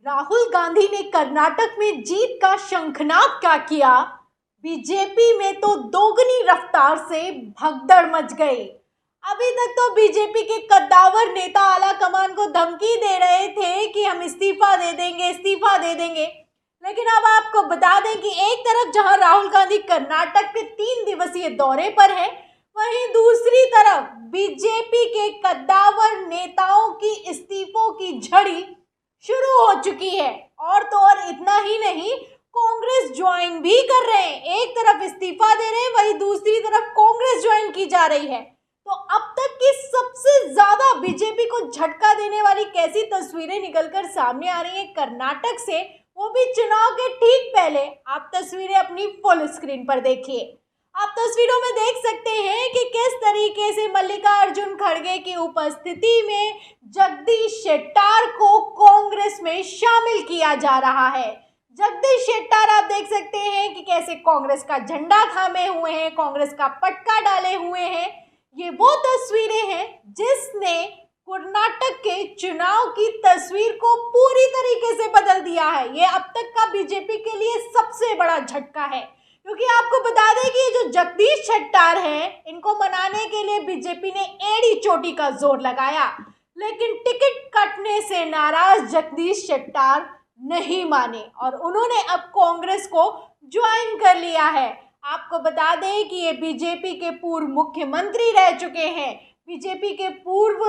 राहुल गांधी ने कर्नाटक में जीत का शंखनाद क्या किया। बीजेपी में तो दोगुनी रफ्तार से भगदड़ मच गई। अभी तक तो बीजेपी के कद्दावर नेता आला कमान को धमकी दे रहे थे कि हम इस्तीफा दे देंगे, इस्तीफा दे देंगे। लेकिन अब आपको बता दें कि एक तरफ जहां राहुल गांधी कर्नाटक के 3 दिवसीय दौरे पर है, वहीं दूसरी तरफ बीजेपी के कद्दावर नेताओं की इस्तीफों की झड़ी शुरू हो चुकी है। और तो और इतना ही नहीं, कांग्रेस ज्वाइन भी कर रहे हैं। एक तरफ इस्तीफा दे रहे हैं, वहीं दूसरी तरफ कांग्रेस ज्वाइन की जा रही है। तो अब तक की सबसे ज्यादा बीजेपी को झटका देने वाली कैसी तस्वीरें निकलकर सामने आ रही हैं कर्नाटक से, वो भी चुनाव के ठीक पहले। आप तस्वीरें अपनी फुल स्क्रीन पर देखिए। आप तस्वीरों में देख सकते हैं कि किस तरीके से मल्लिकार्जुन खड़गे की उपस्थिति में जगदीश शेट्टार को कांग्रेस में शामिल किया जा रहा है। जगदीश शेट्टार आप देख सकते हैं कि कैसे कांग्रेस का झंडा थामे हुए हैं, कांग्रेस का पटका डाले हुए हैं। ये वो तस्वीरें हैं जिसने कर्नाटक के चुनाव की तस्वीर को पूरी तरीके से बदल दिया है। ये अब तक का बीजेपी के लिए सबसे बड़ा झटका है, क्योंकि आपको बता दें कि जो जगदीश शेट्टार हैं, इनको मनाने के लिए बीजेपी ने एड़ी चोटी का जोर लगाया, लेकिन टिकट कटने से नाराज जगदीश शेट्टार नहीं माने और उन्होंने अब कांग्रेस को ज्वाइन कर लिया है। आपको बता दें कि ये बीजेपी के पूर्व मुख्यमंत्री रह चुके हैं, बीजेपी के पूर्व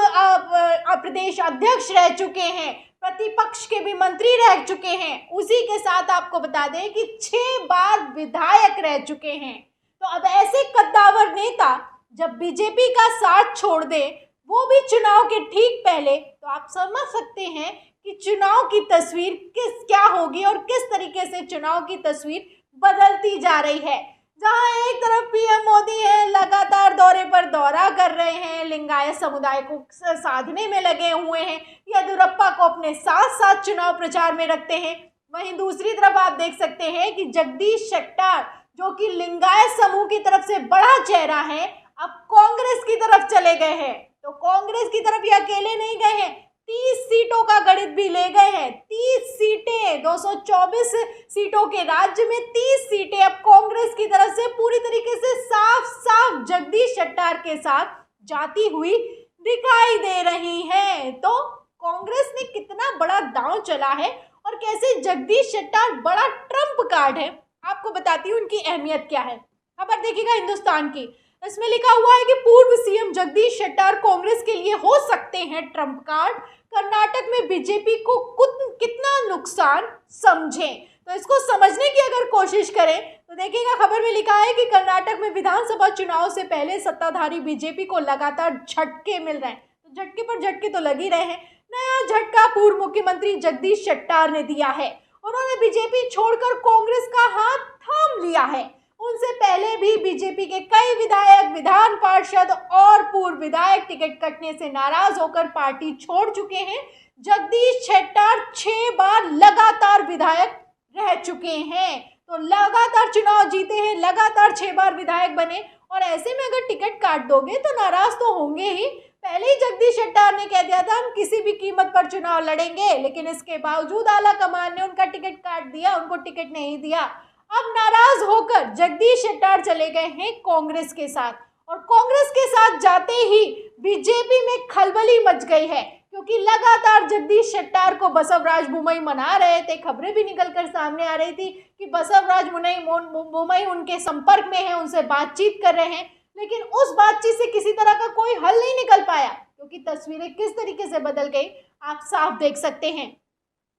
प्रदेश अध्यक्ष रह चुके हैं, प्रतिपक्ष के भी मंत्री रह चुके हैं। उसी के साथ आपको बता दें कि 6 बार विधायक रह चुके हैं। तो अब ऐसे कद्दावर नेता जब बीजेपी का साथ छोड़ दे, वो भी चुनाव के ठीक पहले, तो आप समझ सकते हैं कि चुनाव की तस्वीर क्या होगी और किस तरीके से चुनाव की तस्वीर बदलती जा रही है। जहां एक तरफ पीएम मोदी है, लगातार दौरे पर दौरा कर रहे हैं, लिंगायत समुदाय को साधने में लगे हुए हैं, येदियुरप्पा को अपने साथ साथ चुनाव प्रचार में रखते हैं। वहीं दूसरी तरफ आप देख सकते हैं कि जगदीश शेट्टार, जो कि लिंगायत समूह की तरफ से बड़ा चेहरा है, अब कांग्रेस की तरफ चले गए हैं। तो कांग्रेस की तरफ ये अकेले नहीं गए हैं, 30 सीटों का गणित भी ले गए हैं। 30 सीटें, 224 सीटों के राज्य में 30 सीटें अब कांग्रेस की तरफ से पूरी तरीके से साफ साफ जगदीश शेट्टार के साथ जाती हुई दिखाई दे रही हैं। तो कांग्रेस ने कितना बड़ा दांव चला है और कैसे जगदीश शेट्टार बड़ा ट्रम्प कार्ड है, आपको बताती हूँ उनकी अहमियत क्या है। खबर देखिएगा हिंदुस्तान की, इसमें लिखा हुआ है कि पूर्व सीएम जगदीश शेट्टार कांग्रेस के लिए हो सकते हैं ट्रम्प कार्ड, कर्नाटक में बीजेपी को कितना नुकसान समझें। तो इसको समझने की अगर कोशिश करें तो देखिएगा, खबर में लिखा है कि कर्नाटक में विधानसभा चुनाव से पहले सत्ताधारी बीजेपी को लगातार झटके मिल रहे हैं। तो झटके पर झटके तो लग ही रहे हैं। नया झटका पूर्व मुख्यमंत्री जगदीश शेट्टार ने दिया है। उन्होंने बीजेपी छोड़कर कांग्रेस का हाथ थाम लिया है। उनसे पहले भी बीजेपी के कई विधायक, विधान पार्षद और पूर्व विधायक टिकट कटने से नाराज होकर पार्टी छोड़ चुके हैं। जगदीश शेट्टार 6 बार लगातार विधायक रह चुके हैं, तो लगातार चुनाव जीते हैं, लगातार 6 बार विधायक बने, और ऐसे में अगर टिकट काट दोगे तो नाराज तो होंगे ही। पहले ही जगदीश शेट्टार ने कह दिया था हम किसी भी कीमत पर चुनाव लड़ेंगे, लेकिन इसके बावजूद आला कमान ने उनका टिकट काट दिया, उनको टिकट नहीं दिया। अब नाराज होकर जगदीश शेट्टार चले गए हैं कांग्रेस के साथ, और कांग्रेस के साथ जाते ही बीजेपी में खलबली मच गई है, क्योंकि लगातार जगदीश शेट्टार को बसवराज बोम्मई मना रहे थे। खबरें भी निकलकर सामने आ रही थी कि बसवराज बोम्मई उनके संपर्क में है, उनसे बातचीत कर रहे हैं, लेकिन उस बातचीत से किसी तरह का कोई हल नहीं निकल पाया, क्योंकि तस्वीरें किस तरीके से बदल गई आप साफ देख सकते हैं।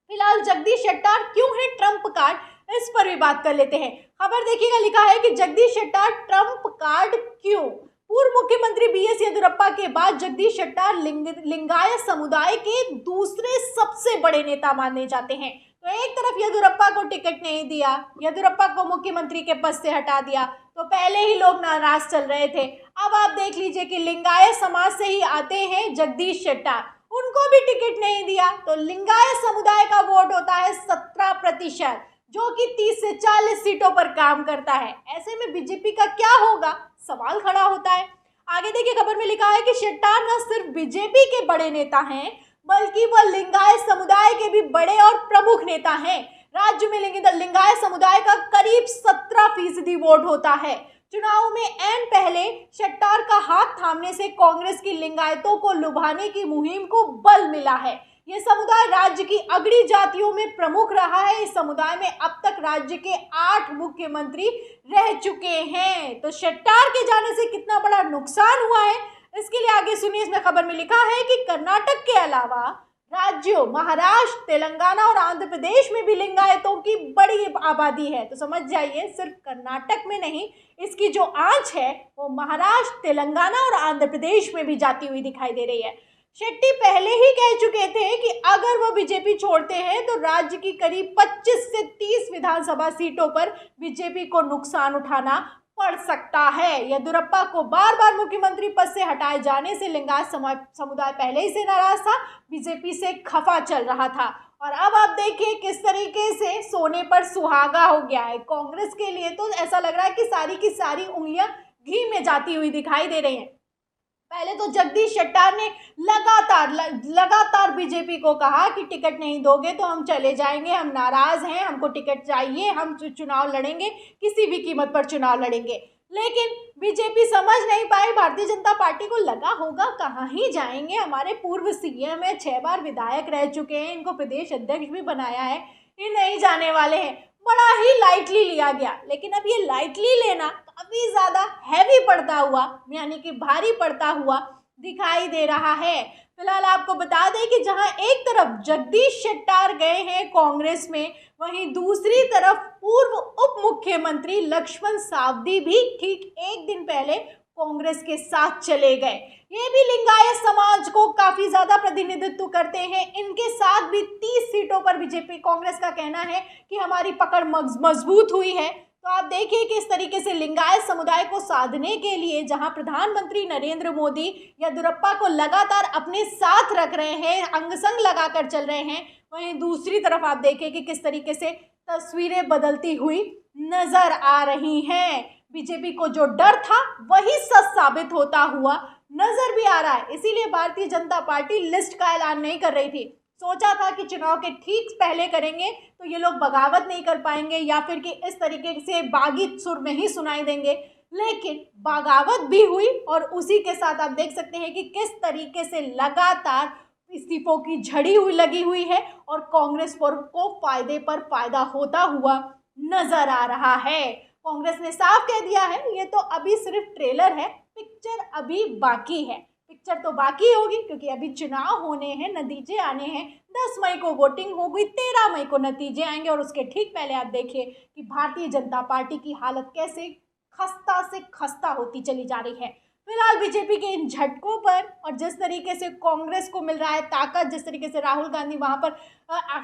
फिलहाल जगदीश शेट्टार क्यों है ट्रम्प कार्ड, इस पर भी बात कर लेते हैं। खबर देखिएगा, लिखा है कि जगदीश शेट्टार ट्रम्प कार्ड क्यों। पूर्व मुख्यमंत्री बीएस येदियुरप्पा के बाद जगदीश शेट्टार लिंगायत समुदाय के दूसरे सबसे बड़े नेता माने जाते हैं। तो एक तरफ येदियुरप्पा को टिकट नहीं दिया, येदियुरप्पा को मुख्यमंत्री के पद से हटा दिया, तो पहले ही लोग नाराज चल रहे थे। अब आप देख लीजिए कि लिंगायत समाज से ही आते हैं जगदीश शेट्टार, उनको भी टिकट नहीं दिया। तो लिंगायत समुदाय का वोट होता है 17%, जो कि 30 से 40 सीटों पर काम करता है। ऐसे में बीजेपी का क्या होगा, सवाल खड़ा होता है। आगे देखिए, खबर में लिखा है कि शेट्टार न सिर्फ बीजेपी के बड़े नेता हैं, बल्कि वह लिंगायत समुदाय के भी बड़े और प्रमुख नेता हैं। राज्य में लिंगायत समुदाय का करीब 17% वोट होता है। चुनाव में ऐन पहले शेट्टार का हाथ थामने से कांग्रेस की लिंगायतों को लुभाने की मुहिम को बल मिला है। यह समुदाय राज्य की अगड़ी जातियों में प्रमुख रहा है। इस समुदाय में अब तक राज्य के 8 मुख्यमंत्री रह चुके हैं। तो शेट्टार के जाने से कितना बड़ा नुकसान हुआ है, इसके लिए आगे सुनिए। इसमें खबर में लिखा है कि कर्नाटक के अलावा राज्यों महाराष्ट्र, तेलंगाना और आंध्र प्रदेश में भी लिंगायतों की बड़ी आबादी है। तो समझ जाइए, सिर्फ कर्नाटक में नहीं, इसकी जो आंच है वो महाराष्ट्र, तेलंगाना और आंध्र प्रदेश में भी जाती हुई दिखाई दे रही है। शेट्टी पहले ही कह चुके थे कि अगर वो बीजेपी छोड़ते हैं तो राज्य की करीब 25 से 30 विधानसभा सीटों पर बीजेपी को नुकसान उठाना पड़ सकता है। येदियुरप्पा को बार बार मुख्यमंत्री पद से हटाए जाने से लिंगायत समुदाय पहले ही से नाराज था, बीजेपी से खफा चल रहा था। और अब आप देखिए किस तरीके से सोने पर सुहागा हो गया है। कांग्रेस के लिए तो ऐसा लग रहा है कि सारी की सारी उंगलियां घी में जाती हुई दिखाई दे रही हैं। पहले तो जगदीश शेट्टार ने लगातार बीजेपी को कहा कि टिकट नहीं दोगे तो हम चले जाएंगे, हम नाराज हैं, हमको टिकट चाहिए, हम चुनाव लड़ेंगे, किसी भी कीमत पर चुनाव लड़ेंगे। लेकिन बीजेपी समझ नहीं पाई। भारतीय जनता पार्टी को लगा होगा कहाँ ही जाएंगे, हमारे पूर्व सीएम है, 6 बार विधायक रह चुके हैं, इनको प्रदेश अध्यक्ष भी बनाया है, ये नहीं जाने वाले हैं। बड़ा ही लाइटली लिया गया। लेकिन अब ये लाइटली लेना काफ़ी ज़्यादा हैवी पड़ता हुआ, यानी कि भारी पड़ता हुआ दिखाई दे रहा है। फिलहाल आपको बता दें कि जहां एक तरफ जगदीश शेट्टार गए हैं कांग्रेस में, वहीं दूसरी तरफ पूर्व उप मुख्यमंत्री लक्ष्मण सावदी भी ठीक एक दिन पहले कांग्रेस के साथ चले गए। ये भी लिंगायत समाज को काफी ज्यादा प्रतिनिधित्व करते हैं। इनके साथ भी 30 सीटों पर बीजेपी, कांग्रेस का कहना है कि हमारी पकड़ मजबूत हुई है। तो आप देखिए कि इस तरीके से लिंगायत समुदाय को साधने के लिए जहां प्रधानमंत्री नरेंद्र मोदी येदियुरप्पा को लगातार अपने साथ रख रहे हैं, अंग संग लगाकर चल रहे हैं, वहीं दूसरी तरफ आप देखिए कि किस तरीके से तस्वीरें बदलती हुई नजर आ रही हैं। बीजेपी को जो डर था वही सच साबित होता हुआ नजर भी आ रहा है। इसीलिए भारतीय जनता पार्टी लिस्ट का ऐलान नहीं कर रही थी। सोचा था कि चुनाव के ठीक पहले करेंगे तो ये लोग बगावत नहीं कर पाएंगे या फिर कि इस तरीके से बागी सुर में ही सुनाई देंगे, लेकिन बगावत भी हुई। और उसी के साथ आप देख सकते हैं कि किस तरीके से लगातार इस्तीफों की झड़ी हुई लगी हुई है और कांग्रेस को फायदे पर फायदा होता हुआ नजर आ रहा है। कांग्रेस ने साफ कह दिया है ये तो अभी सिर्फ ट्रेलर है, पिक्चर अभी बाकी है। पिक्चर तो बाकी होगी क्योंकि अभी चुनाव होने हैं, नतीजे आने हैं। 10 मई को वोटिंग होगी, 13 मई को नतीजे आएंगे और उसके ठीक पहले आप देखिए कि भारतीय जनता पार्टी की हालत कैसे खस्ता से खस्ता होती चली जा रही है। फिलहाल बीजेपी के इन झटकों पर और जिस तरीके से कांग्रेस को मिल रहा है ताकत, जिस तरीके से राहुल गांधी वहां पर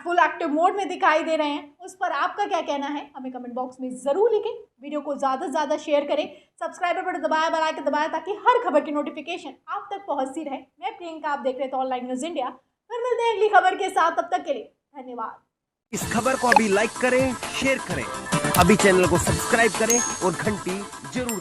फुल एक्टिव मोड में दिखाई दे रहे हैं, उस पर आपका क्या कहना है हमें कमेंट बॉक्स में ज़रूर लिखें। वीडियो को ज़्यादा से ज़्यादा शेयर करें, सब्सक्राइबर पर दबाया, बेल आइकन दबाएं ताकि हर खबर की नोटिफिकेशन आप तक पहुंचती रहे। मैं प्रियंका, आप देख रहे थे ऑनलाइन न्यूज़ इंडिया। फिर मिलते हैं अगली खबर के साथ, तब तक के लिए धन्यवाद। इस खबर को अभी लाइक करें, शेयर करें, अभी चैनल को सब्सक्राइब करें और घंटी जरूर